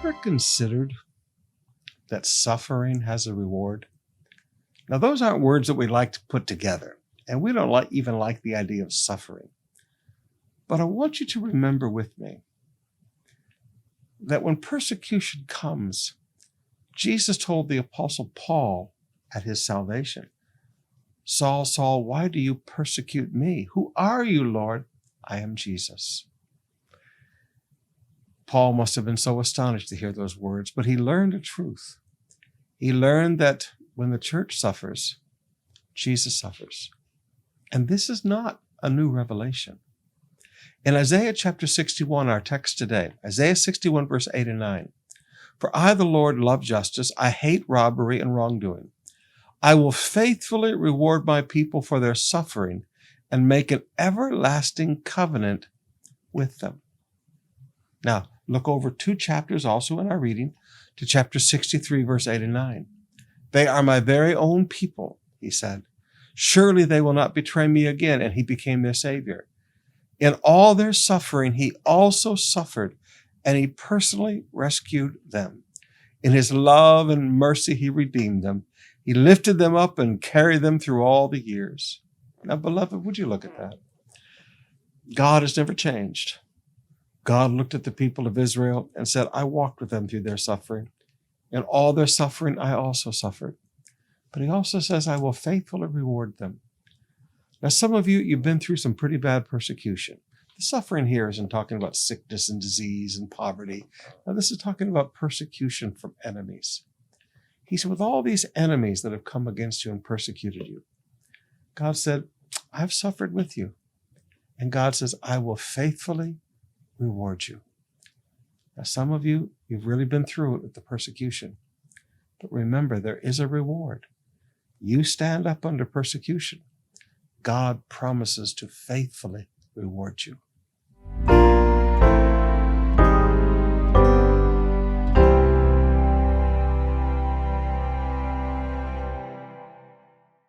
ever considered that suffering has a reward? Now, those aren't words that we like to put together, and we don't even like the idea of suffering. But I want you to remember with me that when persecution comes, Jesus told the Apostle Paul at his salvation, "Saul, Saul, why do you persecute me? Who are you, Lord?" "I am Jesus." Paul must have been so astonished to hear those words, but he learned a truth. He learned that when the church suffers, Jesus suffers. And this is not a new revelation. In Isaiah chapter 61, our text today, Isaiah 61, verse 8 and 9, "For I, the Lord, love justice. I hate robbery and wrongdoing. I will faithfully reward my people for their suffering and make an everlasting covenant with them." Now, look over 2 chapters also in our reading to chapter 63, verse 8 and 9. "They are my very own people," he said. "Surely they will not betray me again." And he became their Savior. In all their suffering, he also suffered, and he personally rescued them. In his love and mercy, he redeemed them. He lifted them up and carried them through all the years. Now, beloved, would you look at that? God has never changed. God looked at the people of Israel and said, "I walked with them through their suffering. In all their suffering, I also suffered." But he also says, "I will faithfully reward them." Now, some of you, you've been through some pretty bad persecution. The suffering here isn't talking about sickness and disease and poverty. Now, this is talking about persecution from enemies. He said, with all these enemies that have come against you and persecuted you, God said, "I've suffered with you." And God says, "I will faithfully reward you." Now, some of you, you've really been through it with the persecution. But remember, there is a reward. You stand up under persecution, God promises to faithfully reward you.